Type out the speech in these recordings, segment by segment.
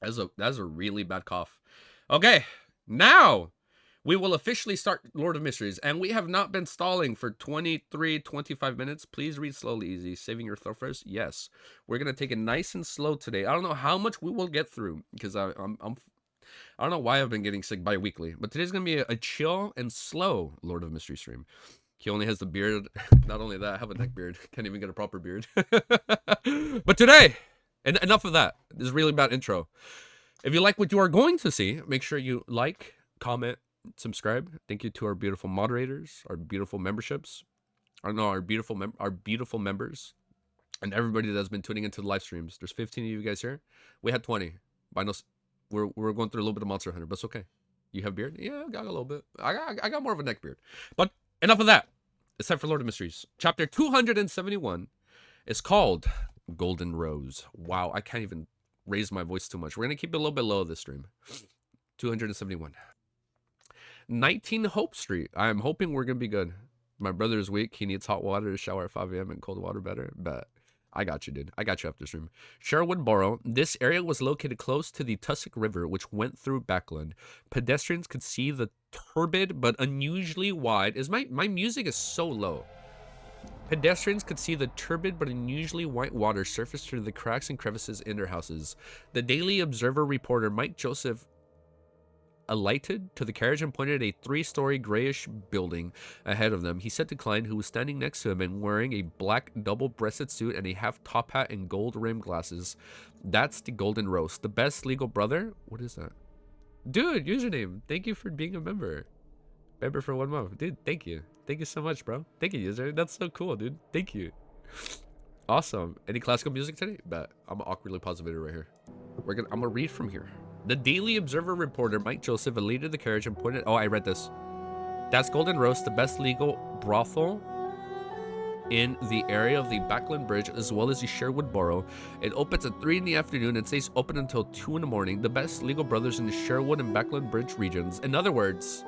That's a really bad cough. Okay, now we will officially start Lord of Mysteries, and we have not been stalling for 25 minutes. Please read slowly, easy. Saving your throat first. Yes, we're gonna take it nice and slow today. I don't know how much we will get through because I don't know why I've been getting sick bi-weekly, but today's gonna be a chill and slow Lord of Mystery stream. He only has the beard. Not only that, I have a neck beard. Can't even get a proper beard. But today, and enough of that. This is a really bad intro. If you like what you are going to see, make sure you like, comment, subscribe. Thank you to our beautiful moderators, our beautiful memberships. I don't know, our beautiful members, and everybody that's been tuning into the live streams. There's 15 of you guys here. We had 20. I know we're going through a little bit of Monster Hunter, but it's okay. You have beard? Yeah, I got a little bit. I got more of a neck beard. But enough of that. It's time for Lord of Mysteries. Chapter 271 is called Golden Rose. Wow, I can't even raise my voice too much. We're going to keep it a little bit low this stream. 271. 19 Hope Street. I'm hoping we're going to be good. My brother is weak. He needs hot water to shower at 5 a.m. and cold water better. But I got you, dude. I got you after stream. Sherwood Borough. This area was located close to the Tussock River, which went through Backland. Pedestrians could see the turbid but unusually wide. My music is so low. Pedestrians could see the turbid but unusually white water surface through the cracks and crevices in their houses. The Daily Observer reporter Mike Joseph alighted to the carriage and pointed at a 3-story grayish building ahead of them. He said to Klein, who was standing next to him and wearing a black double-breasted suit and a half top hat and gold-rimmed glasses, "That's the Golden Rose, the best legal brother." What is that? Dude, username. Thank you for being a member. Member for 1 month. Dude, thank you. Thank you so much, bro. Thank you, user. That's so cool, dude. Thank you. Awesome. Any classical music today? Bet. I'm gonna awkwardly pause the video right here. I'm gonna read from here. The Daily Observer reporter Mike Joseph alighted the carriage and pointed. Oh, I read this. "That's Golden Rose, the best legal brothel in the area of the Backland Bridge, as well as the Sherwood Borough. It opens at 3 in the afternoon and stays open until 2 in the morning. The best legal brothers in the Sherwood and Backland Bridge regions." In other words,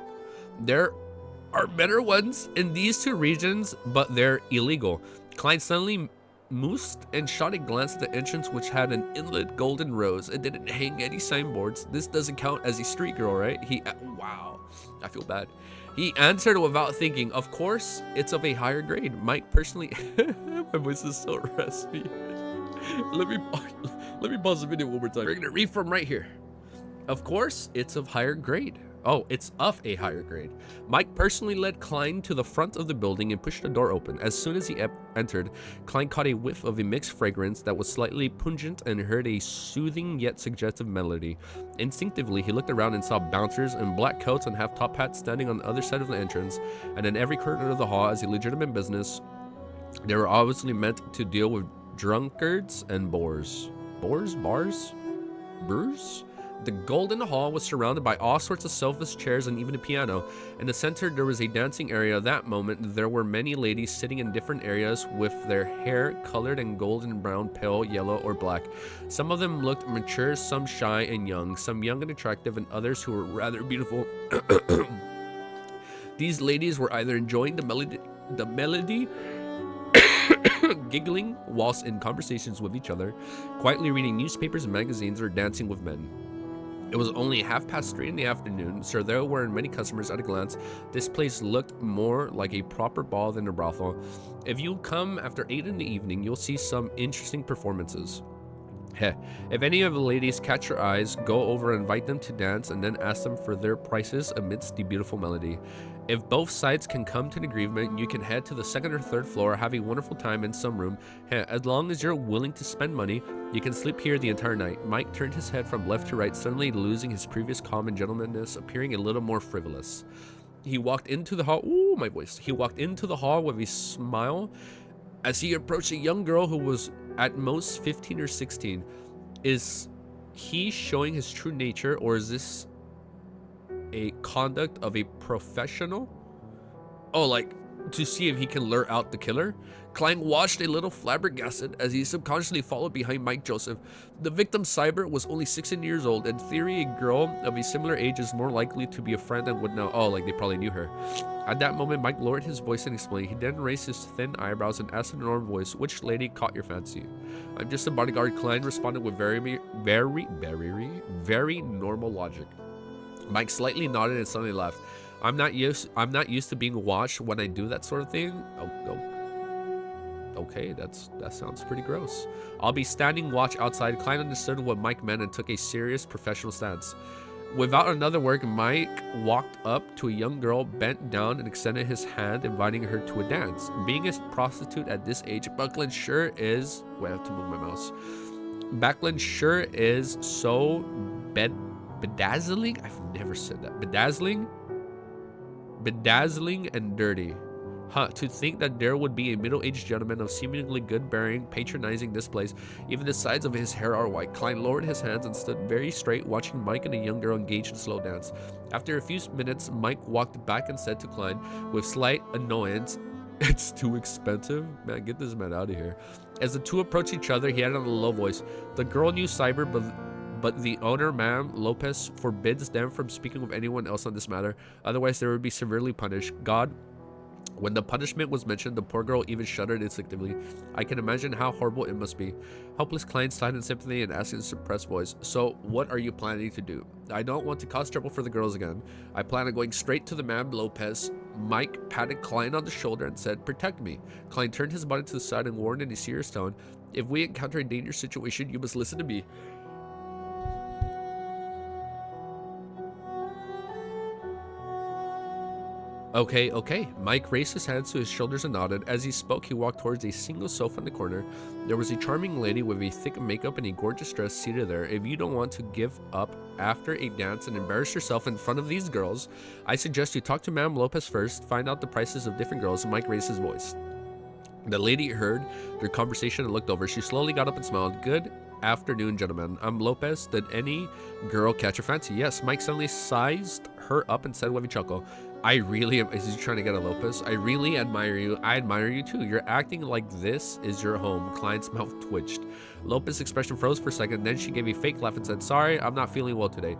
there are better ones in these two regions, but they're illegal. Klein suddenly moosed and shot a glance at the entrance, which had an inlaid golden rose. It didn't hang any signboards. This doesn't count as a street girl, right? Wow, I feel bad. He answered without thinking, "Of course, it's of a higher grade." Mike personally, my voice is so raspy. Let me pause the video one more time. We're gonna read from right here. "Of course, it's of higher grade." Oh, it's of a higher grade. Mike personally led Klein to the front of the building and pushed the door open. As soon as he entered, Klein caught a whiff of a mixed fragrance that was slightly pungent and heard a soothing yet suggestive melody. Instinctively, he looked around and saw bouncers in black coats and half-top hats standing on the other side of the entrance, and in every corner of the hall as a legitimate business. They were obviously meant to deal with drunkards and bores. Bores? Bars? Brewers? The Golden Hall was surrounded by all sorts of sofas, chairs, and even a piano. In the center, there was a dancing area. At that moment, there were many ladies sitting in different areas with their hair colored in golden brown, pale yellow, or black. Some of them looked mature, some shy and young, some young and attractive, and others who were rather beautiful. These ladies were either enjoying the melody giggling whilst in conversations with each other, quietly reading newspapers and magazines, or dancing with men. It was only 3:30 in the afternoon, so there weren't many customers at a glance. This place looked more like a proper ball than a brothel. If you come after 8 in the evening, you'll see some interesting performances. If any of the ladies catch your eyes, go over and invite them to dance and then ask them for their prices amidst the beautiful melody. If both sides can come to an agreement, you can head to the 2nd or 3rd floor, have a wonderful time in some room. As long as you're willing to spend money, you can sleep here the entire night. Mike turned his head from left to right, suddenly losing his previous calm and gentlemanness, appearing a little more frivolous. He walked into the hall. Ooh, my voice. He walked into the hall with a smile as he approached a young girl who was at most 15 or 16. Is he showing his true nature, or is this a conduct of a professional? Oh, like to see if he can lure out the killer. Klein watched a little flabbergasted as he subconsciously followed behind Mike Joseph. The victim, Cyber, was only 16 years old. In theory, a girl of a similar age is more likely to be a friend and would know. Oh, like they probably knew her. At that moment, Mike lowered his voice and explained. He then raised his thin eyebrows and asked in a normal voice, "Which lady caught your fancy?" "I'm just a bodyguard," Klein responded with very normal logic. Mike slightly nodded and suddenly laughed. I'm not used to being watched when I do that sort of thing." Okay, that sounds pretty gross. "I'll be standing watch outside." Klein understood what Mike meant and took a serious professional stance. Without another word, Mike walked up to a young girl, bent down, and extended his hand, inviting her to a dance. Being a prostitute at this age, Buckland sure is... Wait, I have to move my mouse. Buckland sure is so bedazzling. I've never said that. Bedazzling and dirty. Huh, to think that there would be a middle-aged gentleman of seemingly good bearing patronizing this place. Even the sides of his hair are white. Klein lowered his hands and stood very straight, watching Mike and a young girl engage in slow dance. After a few minutes, Mike walked back and said to Klein with slight annoyance, "It's too expensive. Man, get this man out of here." As the two approached each other, he added in a low voice, "The girl knew Cyber, but the owner, Ma'am Lopez, forbids them from speaking with anyone else on this matter. Otherwise, they would be severely punished. God..." When the punishment was mentioned, the poor girl even shuddered instinctively. I can imagine how horrible it must be. Helpless Klein sighed in sympathy and asked in a suppressed voice, "So, what are you planning to do?" "I don't want to cause trouble for the girls again. I plan on going straight to the Ma'am Lopez." Mike patted Klein on the shoulder and said, "Protect me." Klein turned his body to the side and warned in a serious tone, "If we encounter a dangerous situation, you must listen to me." Okay. Mike raised his hands to his shoulders and nodded. As he spoke, he walked towards a single sofa in the corner. There was a charming lady with a thick makeup and a gorgeous dress seated there. "If you don't want to give up after a dance and embarrass yourself in front of these girls, I suggest you talk to Ma'am Lopez first, find out the prices of different girls." Mike raised his voice. The lady heard their conversation and looked over. She slowly got up and smiled. "Good afternoon, gentlemen. I'm Lopez. Did any girl catch your fancy?" "Yes." Mike suddenly sized her up and said with a chuckle, "I really am..." Is he trying to get a Lopez? "I really admire you. I admire you too. You're acting like this is your home." Klein's mouth twitched. Lopez's expression froze for a second. Then she gave a fake laugh and said, "Sorry, I'm not feeling well today.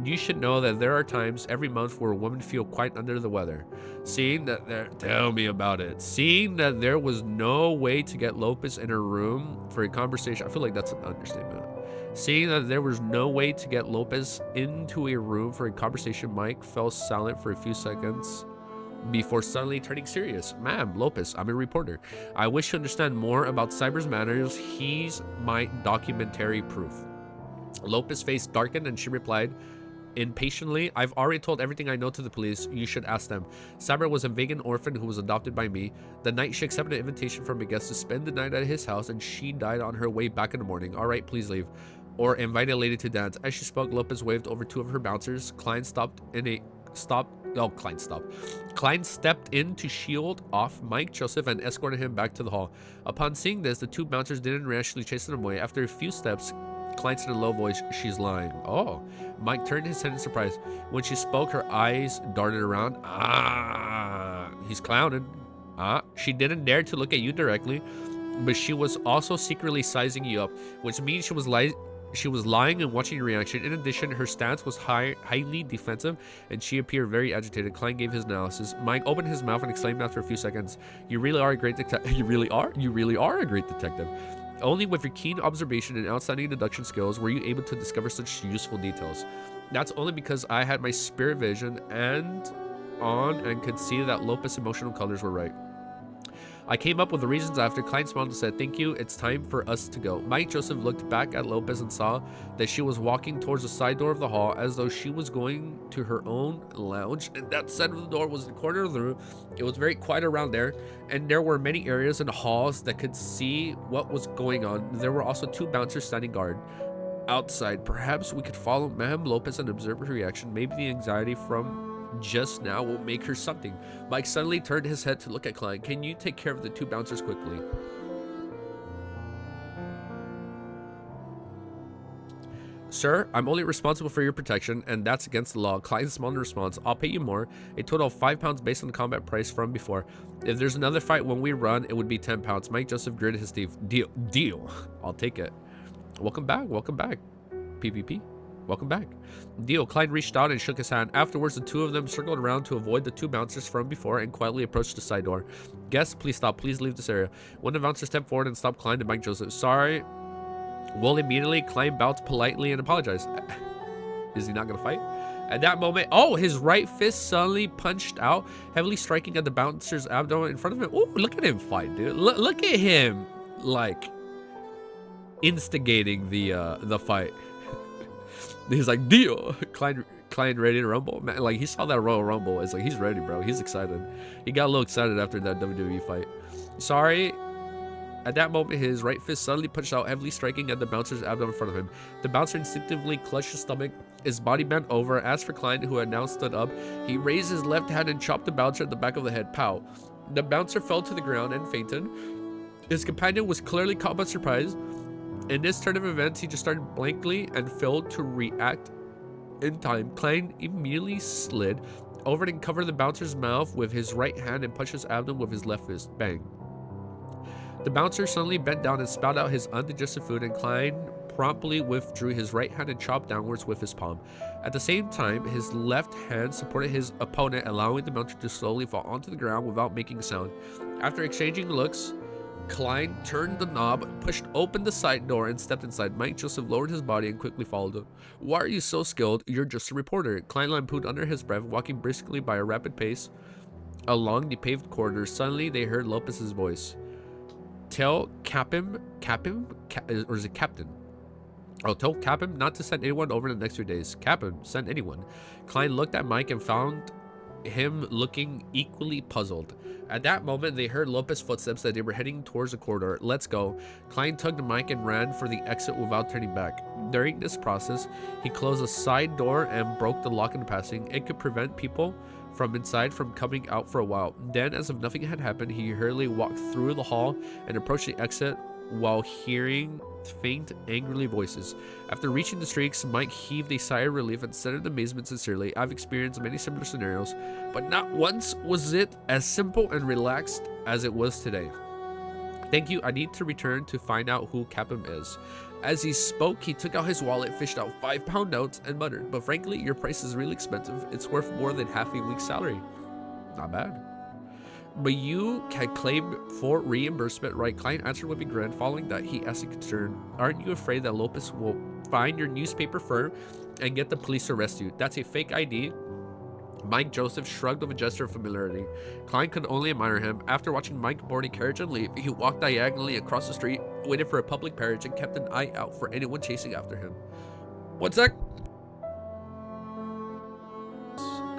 You should know that there are times every month where women feel quite under the weather." Tell me about it. Seeing that there was no way to get Lopez in her room for a conversation. I feel like that's an understatement. Seeing that there was no way to get Lopez into a room for a conversation, Mike fell silent for a few seconds before suddenly turning serious. "Ma'am Lopez, I'm a reporter. I wish to understand more about Cyber's matters. He's my documentary proof." Lopez's face darkened and she replied impatiently, "I've already told everything I know to the police. You should ask them. Cyber was a vegan orphan who was adopted by me. The night she accepted an invitation from a guest to spend the night at his house, and she died on her way back in the morning. All right, please leave. Or invite a lady to dance." As she spoke, Lopez waved over two of her bouncers. Klein stepped in to shield off Mike Joseph and escorted him back to the hall. Upon seeing this, the two bouncers didn't rashly chase them away. After a few steps, Klein said in a low voice, "She's lying." "Oh." Mike turned his head in surprise. When she spoke, her eyes darted around. "Ah, he's clowning." "Ah." "She didn't dare to look at you directly, but she was also secretly sizing you up, which means she was lying and watching your reaction. In addition, her stance was highly defensive, and she appeared very agitated." Klein gave his analysis. Mike opened his mouth and exclaimed after a few seconds, "You really are a great detective." You really are a great detective. "Only with your keen observation and outstanding deduction skills were you able to discover such useful details." "That's only because I had my spirit vision and could see that Lopez's emotional colors were right. I came up with the reasons after." Klein smiled and said, "Thank you. It's time for us to go." Mike Joseph looked back at Lopez and saw that she was walking towards the side door of the hall as though she was going to her own lounge, and that side of the door was the corner of the room. It was very quiet around there, and there were many areas in the halls that could see what was going on. There were also two bouncers standing guard outside. Perhaps we could follow Ma'am Lopez and observe her reaction. Maybe the anxiety from just now will make her something. Mike suddenly turned his head to look at Klein. "Can you take care of the two bouncers quickly?" Sir, I'm only responsible for your protection, and that's against the law. Client smiled in response. I'll pay you more. A total of £5 based on the combat price from before. If there's another fight when we run, it would be £10. Mike Joseph gritted his teeth. Deal. I'll take it. Welcome back. PvP. Welcome back. Deal. Klein reached out and shook his hand. Afterwards, the two of them circled around to avoid the two bouncers from before and quietly approached the side door. Guests, please stop. Please leave this area. One of the bouncers stepped forward and stopped Klein and Mike Joseph. Sorry. Will immediately Klein bowed politely and apologized. Is he not gonna fight? At that moment, oh, his right fist suddenly punched out, heavily striking at the bouncer's abdomen in front of him. Oh, look at him fight, dude. Look at him, like, instigating the fight. He's like, deal. Klein ready to rumble? Man, like, he saw that Royal Rumble. It's like, he's ready, bro. He's excited. He got a little excited after that WWE fight. Sorry. At that moment, his right fist suddenly punched out, heavily striking at the bouncer's abdomen in front of him. The bouncer instinctively clutched his stomach, his body bent over. As for Klein, who had now stood up, he raised his left hand and chopped the bouncer at the back of the head. Pow. The bouncer fell to the ground and fainted. His companion was clearly caught by surprise. In this turn of events, he just started blankly and failed to react in time. Klein immediately slid over and covered the bouncer's mouth with his right hand and punched his abdomen with his left fist. Bang. The bouncer suddenly bent down and spat out his undigested food, and Klein promptly withdrew his right hand and chopped downwards with his palm. At the same time, his left hand supported his opponent, allowing the bouncer to slowly fall onto the ground without making a sound. After exchanging looks, Klein turned the knob, pushed open the side door, and stepped inside. Mike Joseph lowered his body and quickly followed him. Why are you so skilled? You're just a reporter. Klein lampooned under his breath, walking briskly by a rapid pace along the paved corridor. Suddenly, they heard Lopez's voice. Tell Capim, or is it Captain? Oh, tell Capim not to send anyone over the next few days. Capim, send anyone. Klein looked at Mike and found him looking equally puzzled. At that moment, they heard Lopez's footsteps that they were heading towards the corridor. Let's go. Klein tugged Mike and ran for the exit without turning back. During this process, he closed a side door and broke the lock in passing. It could prevent people from inside from coming out for a while. Then, as if nothing had happened, he hurriedly walked through the hall and approached the exit while hearing faint, angrily voices. After reaching the streets, Mike heaved a sigh of relief and said in amazement sincerely, I've experienced many similar scenarios, but not once was it as simple and relaxed as it was today. Thank you. I need to return to find out who Capim is. As he spoke, he took out his wallet, fished out £5 notes, and muttered, but frankly, your price is really expensive. It's worth more than half a week's salary. Not bad. But you can claim for reimbursement, right? Klein answered with a grin. Following that, he asked in concern, aren't you afraid that Lopez will find your newspaper firm and get the police to arrest you? That's a fake ID. Mike Joseph shrugged with a gesture of familiarity. Klein could only admire him. After watching Mike board a carriage and leave, he walked diagonally across the street, waited for a public carriage, and kept an eye out for anyone chasing after him. One sec.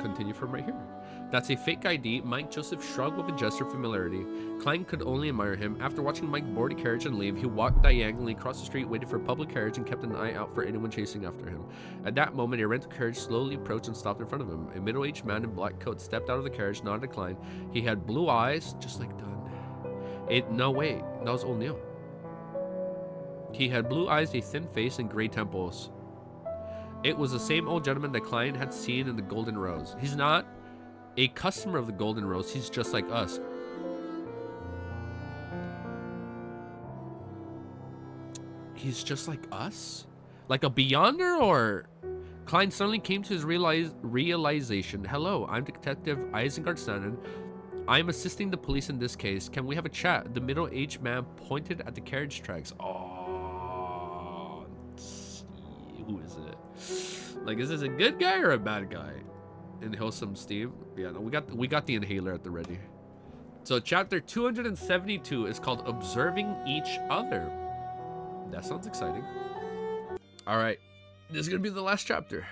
Continue from right here. That's a fake ID. Mike Joseph shrugged with a gesture of familiarity. Klein could only admire him. After watching Mike board a carriage and leave, he walked diagonally across the street, waited for a public carriage, and kept an eye out for anyone chasing after him. At that moment, a rental carriage slowly approached and stopped in front of him. A middle-aged man in black coat stepped out of the carriage, nodded to Klein. He had blue eyes, just like Dunn. No, wait, that was O'Neill. He had blue eyes, a thin face, and gray temples. It was the same old gentleman that Klein had seen in the Golden Rose. He's not a customer of the Golden Rose. He's just like us. He's just like us? Like a Beyonder, or? Klein suddenly came to his realization. Hello, I'm Detective Isengard Stannon. I'm assisting the police in this case. Can we have a chat? The middle-aged man pointed at the carriage tracks. Oh, who is it? Like, is this a good guy or a bad guy? Inhale some steam. Yeah, no, we got the inhaler at the ready. So chapter 272 is called Observing Each Other. That sounds exciting. All right, this is gonna be the last chapter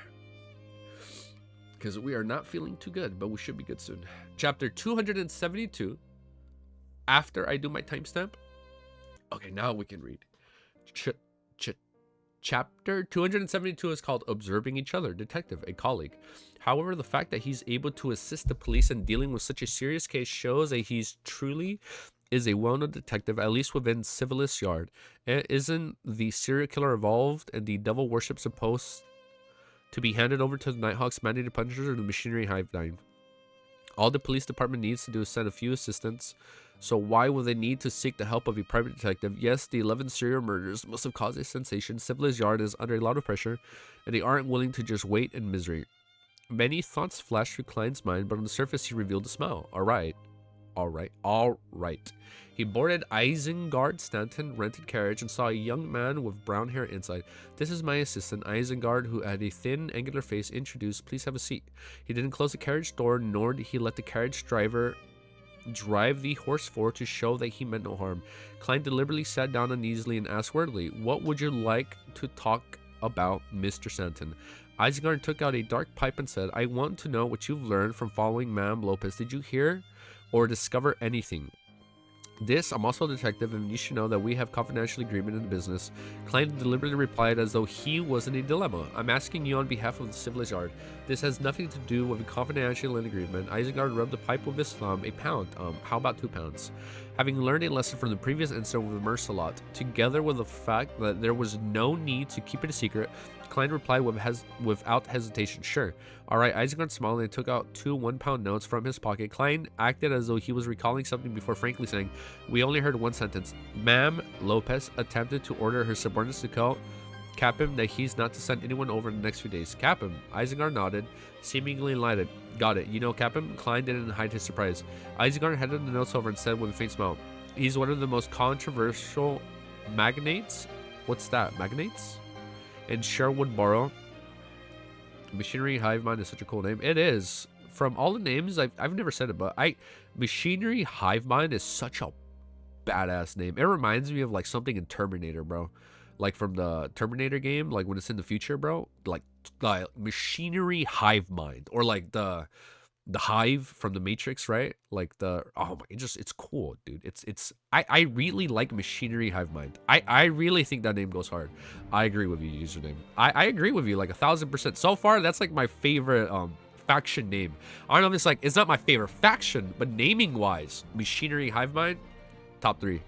because we are not feeling too good, but we should be good soon. Chapter 272. After I do my timestamp. Okay, now we can read. Chapter 272 is called Observing Each Other, Detective, a colleague. However, the fact that he's able to assist the police in dealing with such a serious case shows that he's truly is a well-known detective, at least within Civilist Yard. Isn't the serial killer evolved and the devil worship supposed to be handed over to the Nighthawks mandated punishers or the machinery hive mind? All the police department needs to do is send a few assistants. So why will they need to seek the help of a private detective? Yes, the 11 serial murders must have caused a sensation. Civilist Yard is under a lot of pressure, and they aren't willing to just wait in misery. Many thoughts flashed through Klein's mind, but on the surface he revealed a smile. All right. He boarded Isengard Stanton rented carriage and saw a young man with brown hair inside. This is my assistant, Isengard, who had a thin, angular face. Introduced, please have a seat. He didn't close the carriage door, nor did he let the carriage driver drive the horse forward to show that he meant no harm. Klein deliberately sat down uneasily and asked wordily, what would you like to talk about, Mr. Stanton? Isengard took out a dark pipe and said, I want to know what you've learned from following Ma'am Lopez. Did you hear or discover anything? I'm also a detective, and you should know that we have confidential agreement in the business. Klein deliberately replied as though he was in a dilemma. I'm asking you on behalf of the Civilist Yard. This has nothing to do with a confidential agreement. Isengard rubbed the pipe with his thumb. A pound. How about 2 pounds? Having learned a lesson from the previous incident with Mercelot, together with the fact that there was no need to keep it a secret, Klein replied without hesitation, sure. Alright, Isengard smiled and took out 2 1-pound notes from his pocket. Klein acted as though he was recalling something before frankly saying, we only heard one sentence. Ma'am Lopez attempted to order her subordinates to cap him that he's not to send anyone over in the next few days. Cap him. Isengard nodded, seemingly enlightened. Got it. You know cap him? Klein didn't hide his surprise. Isengard handed the notes over and said with a faint smile, he's one of the most controversial magnates. What's that? Magnates? In Sherwood Borough. Machinery Hive Mind is such a cool name. It is. From all the names, I've never said it, but Machinery Hive Mind is such a badass name. It reminds me of like something in Terminator, bro. Like from the Terminator game, like when it's in the future, bro. Like Machinery Hive Mind, or like the Hive from the Matrix, right? Like it's cool, dude. I really like Machinery Hive Mind. I really think that name goes hard. I agree with you, username. I agree with you like 1000%. So far, that's like my favorite faction name. I don't know if it's not my favorite faction, but naming wise, Machinery Hive Mind, top 3.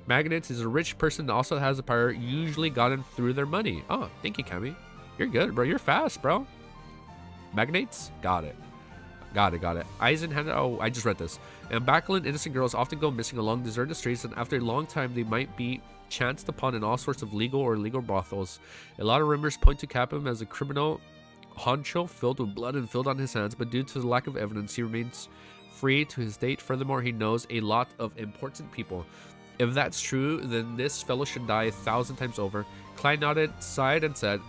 Magnets is a rich person that also has the power, usually gotten through their money. Oh, thank you, Cammy. You're good, bro. You're fast, bro. Magnates? Got it. Oh, I just read this. And Backlund, innocent girls often go missing along deserted streets, and after a long time, they might be chanced upon in all sorts of legal or illegal brothels. A lot of rumors point to Capum as a criminal honcho filled with blood and filled on his hands, but due to the lack of evidence, he remains free to his date. Furthermore, he knows a lot of important people. If that's true, then this fellow should die 1,000 times over. Klein nodded, sighed, and said,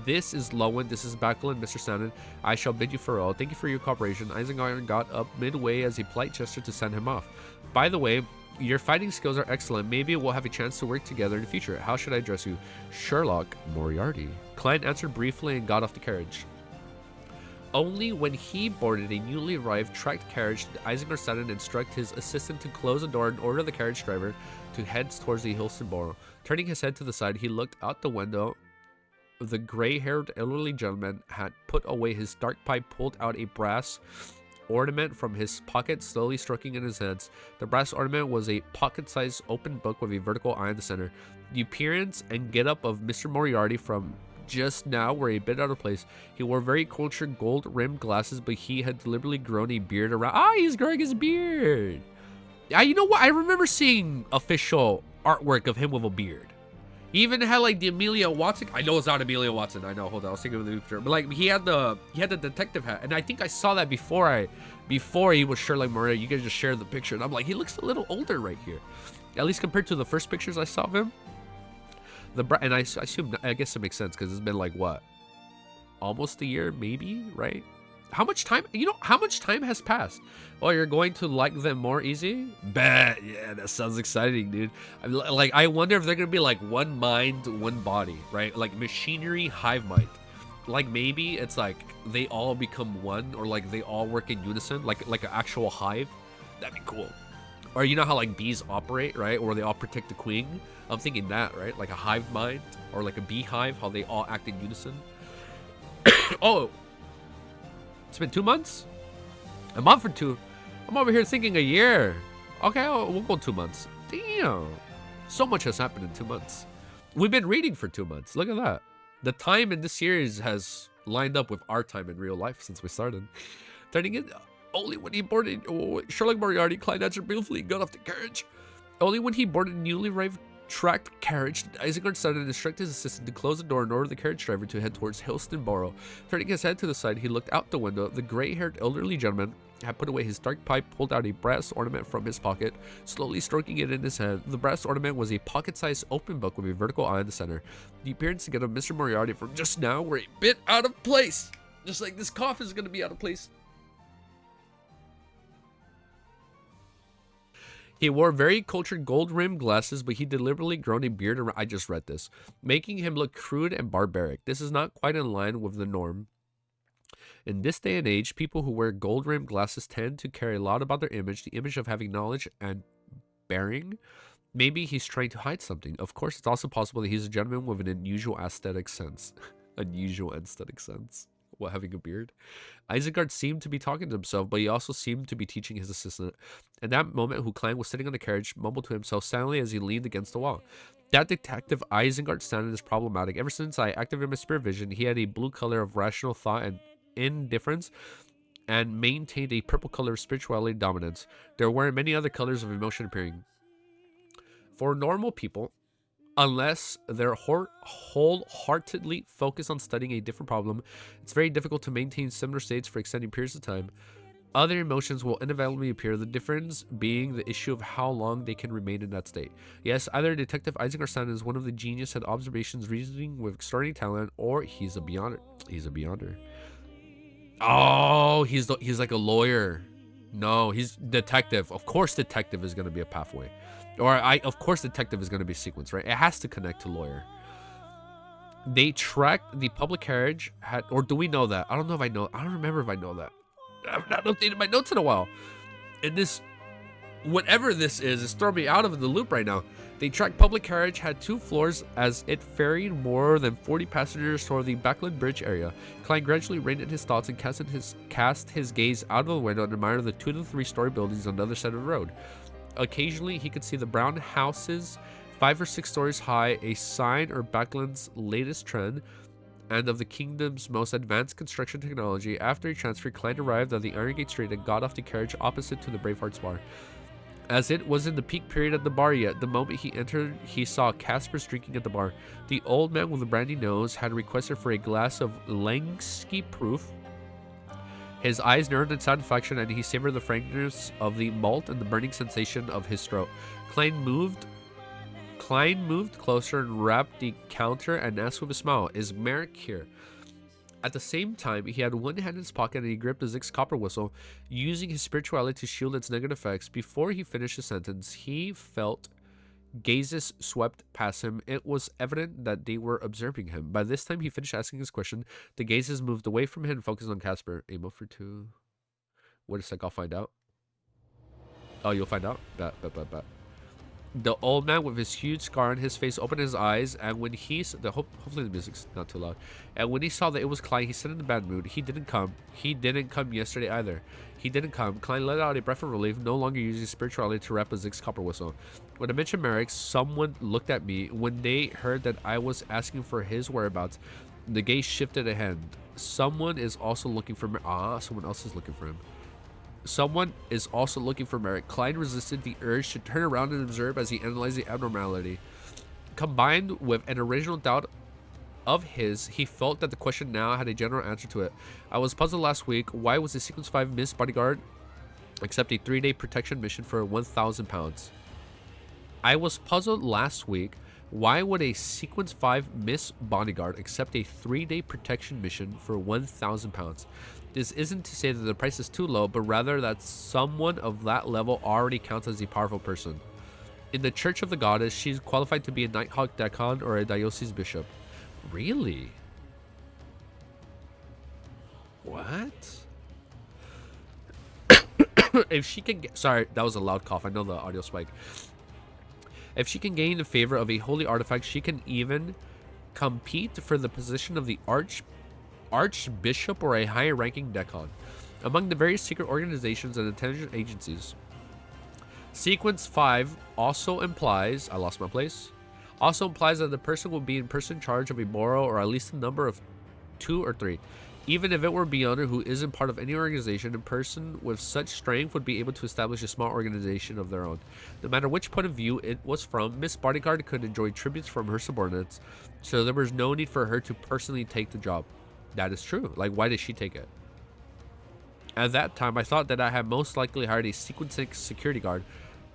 this is Lowen, this is Backlund, Mr. Sandon. I shall bid you farewell. Thank you for your cooperation. Isengard got up midway as a polite gesture to send him off. By the way, your fighting skills are excellent. Maybe we'll have a chance to work together in the future. How should I address you? Sherlock Moriarty. Klein answered briefly and got off the carriage. Only when he boarded a newly arrived tracked carriage did Isengard Sandon instruct his assistant to close the door and order the carriage driver to head towards the Hilston Borough. Turning his head to the side, he looked out the window. The gray-haired elderly gentleman had put away his dark pipe, pulled out a brass ornament from his pocket, slowly stroking in his hands. The brass ornament was a pocket-sized open book with a vertical eye in the center. The appearance and get-up of Mr. Moriarty from just now were a bit out of place. He wore very cultured gold-rimmed glasses, but he had deliberately grown a beard around. He's growing his beard. You know what? I remember seeing official artwork of him with a beard. He even had like the Amelia Watson. I know it's not Amelia Watson. I know. Hold on. I was thinking of the picture. But like he had the detective hat, and I think I saw that before he was Sherlock Moriarty. You guys just shared the picture, and I'm like, he looks a little older right here, at least compared to the first pictures I saw of him. And I assume, I guess it makes sense because it's been like what, almost a year, maybe, right? How much time? You know, how much time has passed? Oh, you're going to like them more easy? Bet. Yeah, that sounds exciting, dude. I wonder if they're going to be like one mind, one body, right? Like Machinery Hive Mind. Like maybe it's like they all become one, or like they all work in unison, like an actual hive. That'd be cool. Or you know how like bees operate, right? Or they all protect the queen. I'm thinking that, right? Like a hive mind, or like a beehive, how they all act in unison. Oh. It's been 2 months? A month or 2? I'm over here thinking a year. Okay, we'll go 2 months. Damn. So much has happened in 2 months. We've been reading for 2 months. Look at that. The time in this series has lined up with our time in real life since we started. Turning it only when he boarded Sherlock Moriarty, Clyde answered briefly, got off the carriage. Only when he boarded a newly arrived tracked carriage did Isengard started to instruct his assistant to close the door and order the carriage driver to head towards Hillston Borough. Turning his head to the side, he looked out the window. The gray-haired elderly gentleman had put away his dark pipe, pulled out a brass ornament from his pocket, slowly stroking it in his hand. The brass ornament was a pocket-sized open book with a vertical eye in the center. The appearance again of Mr. Moriarty from just now were a bit out of place. Just like this cough is going to be out of place. He wore very cultured gold-rimmed glasses, but he deliberately grown a beard around. I just read this, making him look crude and barbaric. This is not quite in line with the norm. In this day and age, people who wear gold-rimmed glasses tend to care a lot about their image, the image of having knowledge and bearing. Maybe he's trying to hide something. Of course, it's also possible that he's a gentleman with an unusual aesthetic sense. Unusual aesthetic sense. What, having a beard? Isengard seemed to be talking to himself, but he also seemed to be teaching his assistant. At that moment, who Clang was sitting on the carriage, mumbled to himself silently as he leaned against the wall. That detective Isengard standard is problematic. Ever since I activated my spirit vision, he had a blue color of rational thought and indifference, and maintained a purple color of spirituality dominance. There were many other colors of emotion appearing. For normal people, unless they're wholeheartedly focused on studying a different problem, it's very difficult to maintain similar states for extended periods of time. Other emotions will inevitably appear, the difference being the issue of how long they can remain in that state. Yes, either Detective Isengard Sand is one of the genius at observations, reasoning with extraordinary talent, or he's a beyonder. He's a beyonder. Oh, he's like a lawyer. No, he's detective. Of course, detective is going to be a pathway. Of course, detective is going to be sequence, right? It has to connect to lawyer. They tracked the public carriage, or do we know that? I don't know if I know. I don't remember if I know that. I've not updated my notes in a while. And this, whatever this is throwing me out of the loop right now. The tracked public carriage had 2 floors as it ferried more than 40 passengers toward the Backland Bridge area. Klein gradually reined in his thoughts and cast his gaze out of the window and admired the 2 to 3 story buildings on the other side of the road. Occasionally, he could see the brown houses, 5 or 6 stories high, a sign or Backland's latest trend, and of the kingdom's most advanced construction technology. After he transferred, Klein arrived at the Iron Gate Street and got off the carriage opposite to the Braveheart's bar. As it was in the peak period at the bar yet, the moment he entered, he saw Casper's drinking at the bar. The old man with the brandy nose had requested for a glass of Langsky proof. His eyes narrowed in satisfaction, and he savored the frankness of the malt and the burning sensation of his throat. Klein moved closer and rapped the counter and asked with a smile, "Is Merrick here?" At the same time, he had one hand in his pocket and he gripped Zig's copper whistle, using his spirituality to shield its negative effects. Before he finished his sentence, he felt gazes swept past him. It was evident that they were observing him. By this time, he finished asking his question. The gazes moved away from him and focused on Casper. Amo for 2. Wait a sec, I'll find out. Oh, you'll find out? Bet. The old man with his huge scar on his face opened his eyes, and when he hopefully the music's not too loud. And when he saw that it was Klein, he said in a bad mood, "He didn't come. He didn't come yesterday either. He didn't come." Klein let out a breath of relief, no longer using spirituality to wrap Zig's copper whistle. When I mentioned Merrick, someone looked at me. When they heard that I was asking for his whereabouts, the gaze shifted a hand. Someone is also looking for someone else is looking for him. Someone is also looking for Merrick. Klein resisted the urge to turn around and observe as he analyzed the abnormality. Combined with an original doubt of his, he felt that the question now had a general answer to it. I was puzzled last week. Why was the Sequence 5 Miss Bodyguard accept a 3-day protection mission for £1,000? I was puzzled last week. Why would a Sequence 5 Miss Bodyguard accept a 3-day protection mission for £1,000? This isn't to say that the price is too low, but rather that someone of that level already counts as a powerful person. In the Church of the Goddess, she's qualified to be a Nighthawk Decon or a Diocese Bishop. Really? What? If she can get... Sorry, that was a loud cough. I know the audio spike. If she can gain the favor of a holy artifact, she can even compete for the position of the Archbishop or a higher-ranking Decon among the various secret organizations and intelligence agencies. Sequence 5 also implies, I lost my place, also implies that the person will be in person charge of a borrow or at least a number of 2 or 3. Even if it were Beyonder who isn't part of any organization, a person with such strength would be able to establish a small organization of their own. No matter which point of view it was from, Miss Bodyguard could enjoy tributes from her subordinates, so there was no need for her to personally take the job. That is true. Like, why did she take it? At that time, I thought that I had most likely hired a Sequence 6 security guard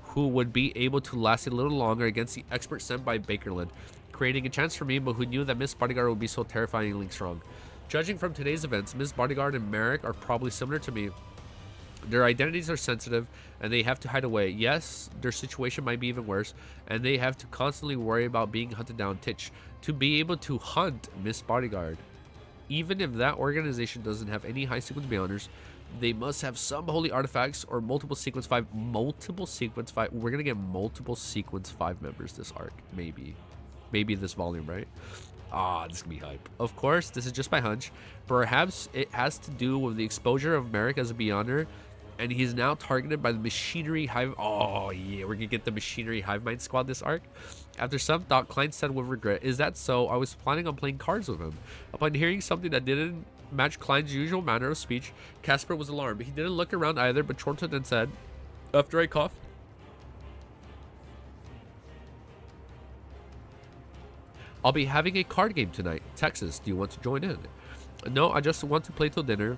who would be able to last a little longer against the expert sent by Bakerland, creating a chance for me, but who knew that Miss Bodyguard would be so terrifyingly strong. Judging from today's events, Miss Bodyguard and Merrick are probably similar to me. Their identities are sensitive, and they have to hide away. Yes, their situation might be even worse, and they have to constantly worry about being hunted down. Titch, to be able to hunt Miss Bodyguard. Even if that organization doesn't have any high sequence beyonders, they must have some holy artifacts or multiple sequence 5. Multiple sequence 5. We're going to get multiple sequence 5 members this arc. Maybe. Maybe this volume, right? Ah, this is going to be hype. Of course, this is just my hunch. Perhaps it has to do with the exposure of Merrick as a Beyonder, and he's now targeted by the Machinery Hive. Oh, yeah, we're going to get the Machinery Hive Mind Squad this arc. After some thought, Klein said with regret, "Is that so? I was planning on playing cards with him." Upon hearing something that didn't match Klein's usual manner of speech, Casper was alarmed. He didn't look around either, but chortled and said, after I coughed, "I'll be having a card game tonight. Texas, do you want to join in?" "No, I just want to play till dinner."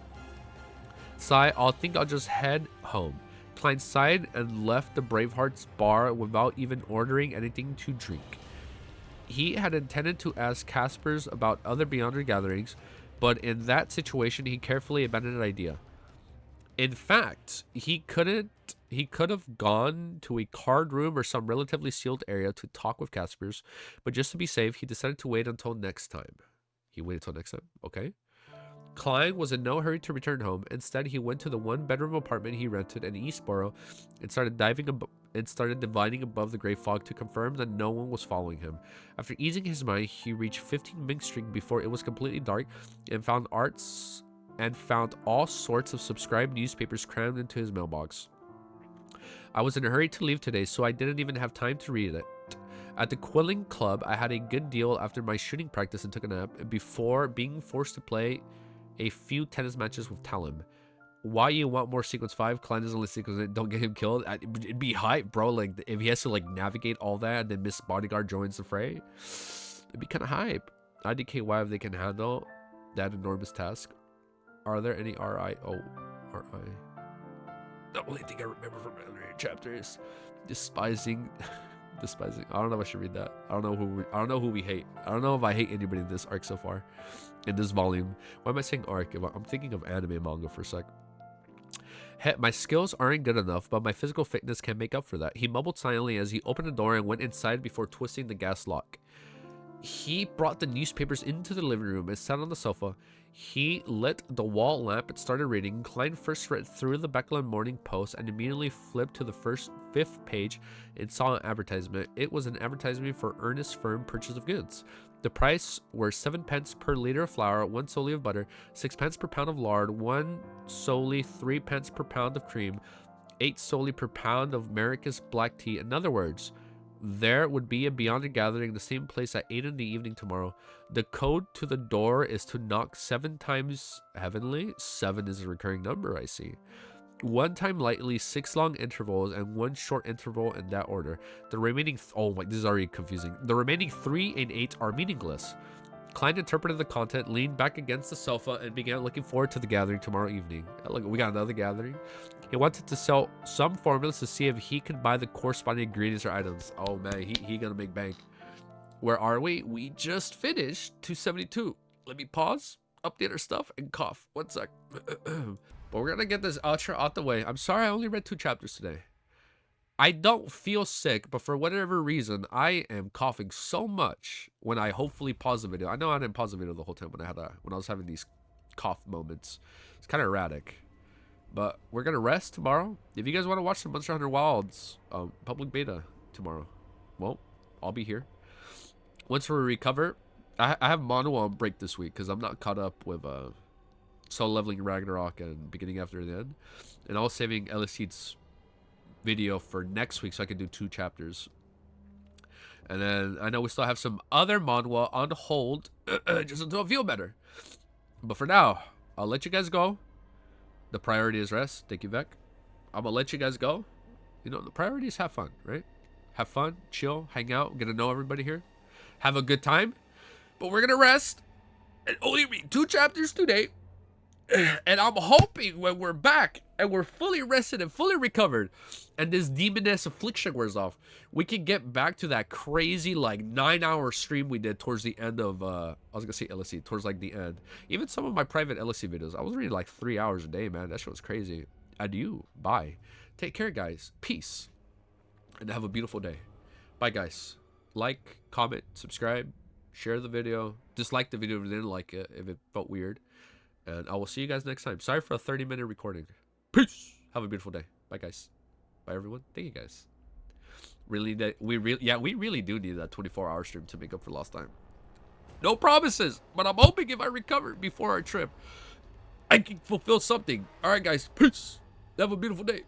Sigh, "I think I'll just head home." Klein sighed and left the Bravehearts bar without even ordering anything to drink. He had intended to ask Casper's about other Beyonder gatherings, but in that situation, he carefully abandoned the idea. In fact, he could have gone to a card room or some relatively sealed area to talk with Casper's, but just to be safe, he decided to wait until next time. He waited until next time. Okay. Klein was in no hurry to return home. Instead, he went to the one-bedroom apartment he rented in Eastboro and started divining above the gray fog to confirm that no one was following him. After easing his mind, he reached 15 Mink Street before it was completely dark and found all sorts of subscribed newspapers crammed into his mailbox. I was in a hurry to leave today, so I didn't even have time to read it. At the Quilling Club, I had a good deal after my shooting practice and took a nap before being forced to play a few tennis matches with Talon. Why you want more sequence 5? Klein doesn't list sequence, don't get him killed. It'd be hype, bro. Like, if he has to, like, navigate all that and then Miss Bodyguard joins the fray, it'd be kind of hype. IDKY if they can handle that enormous task. Are there any RIO? The only thing I remember from earlier chapters, despising. I don't know if I should read that. I don't know who we hate. I don't know if I hate anybody in this arc so far. In this volume. Why am I saying arc? I'm thinking of anime and manga for a sec. My skills aren't good enough, but my physical fitness can make up for that. He mumbled silently as he opened the door and went inside before twisting the gas lock. He brought the newspapers into the living room and sat on the sofa. He lit the wall lamp and started reading. Klein first read through the Beckland Morning Post and immediately flipped to the fifth page and saw an advertisement. It was an advertisement for Ernest Firm purchase of goods. The price were 7 pence per liter of flour, 1 solely of butter, 6 pence per pound of lard, 1 solely 3 pence per pound of cream, 8 solely per pound of America's black tea. In other words, there would be a Beyonder gathering in the same place at 8 in the evening tomorrow. The code to the door is to knock 7 times heavenly. 7 is a recurring number, I see. 1 time lightly, 6 long intervals, and 1 short interval in that order. The remaining... oh my, this is already confusing. The remaining 3 and 8 are meaningless. Klein interpreted the content, leaned back against the sofa, and began looking forward to the gathering tomorrow evening. Look, we got another gathering. He wanted to sell some formulas to see if he could buy the corresponding ingredients or items. Oh man, he gonna make bank. Where are we? We just finished 272. Let me pause, update our stuff, and cough. 1 sec. But we're gonna get this outro out the way. I'm sorry I only read 2 chapters today. I don't feel sick, but for whatever reason, I am coughing so much when I hopefully pause the video. I know I didn't pause the video the whole time when I was having these cough moments. It's kind of erratic. But we're gonna rest tomorrow. If you guys want to watch the Monster Hunter Wilds public beta tomorrow, well, I'll be here. Once we recover, I have mono on break this week because I'm not caught up with Soul Leveling Ragnarok and Beginning After the End, and I was saving LSC's video for next week so I can do 2 chapters. And then I know we still have some other manhwa on hold just until I feel better. But for now, I'll let you guys go. The priority is rest. Thank you, Vec. I'm going to let you guys go. You know, the priority is have fun, right? Have fun, chill, hang out, get to know everybody here. Have a good time. But we're going to rest and only read 2 chapters today. And I'm hoping when we're back and we're fully rested and fully recovered and this demoness affliction wears off, we can get back to that crazy like 9-hour stream we did towards the end of I was gonna say LSE, towards like the end. Even some of my private LSE videos, I was reading like 3 hours a day, man. That shit was crazy. Adieu. Bye. Take care, guys. Peace. And have a beautiful day. Bye, guys. Like, comment, subscribe, share the video, dislike the video if you didn't like it, if it felt weird. And I will see you guys next time. Sorry for a 30-minute recording. Peace. Have a beautiful day. Bye, guys. Bye, everyone. Thank you, guys. We really do need that 24-hour stream to make up for lost time. No promises, but I'm hoping if I recover before our trip, I can fulfill something. All right, guys. Peace. Have a beautiful day.